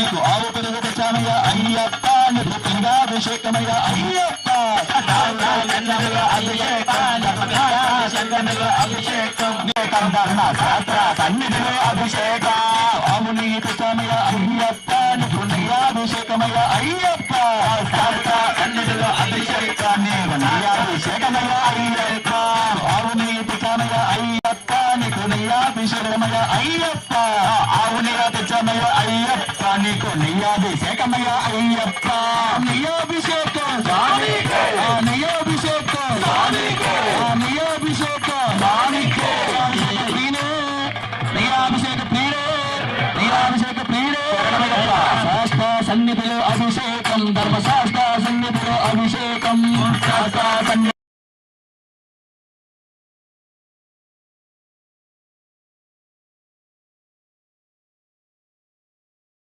నీకు ఆవు పెరుగు తెచ్చామయ్యా అయ్యప్ప, నీకు లింగాభిషేకమయ్యా అయ్యప్ప, అభిషేకం శాస్త్ర సన్నిధిలో అభిషేక ఆవు నెయ్యి తెచ్చామయ్యా అయ్యప్ప, నీకు నెయ్యాభిషేకమయ్యా అయ్యప్ప, శాస్త్ర సన్నిధిలో అభిషేక నీకు నెయ్యాభిషేకమయ్యా అయ్యప్ప, ఆవు నెయ్యి తెచ్చామయ్యా అయ్యప్ప, నీకు నెయ్యాభిషేకమయ్యా అయ్యప్ప, ఆవు నెయ్య తెచ్చామయ్యా అయ్యప్ప, నీకు నెయ్యాభిషేకమయ్యా అయ్యప్ప, నెయ్యాభిషేకం నెయ్యాభిషేకం నెయ్యాభిషేకం నెయ్యాభిషేక ప్రియుడే నెయ్యాభిషేక ప్రియుడే శాస్త్ర సన్నిధిలో అభిషేకం ధర్మశాస్త్ర సన్నిధిలో అభిషేకం శాస్త్ర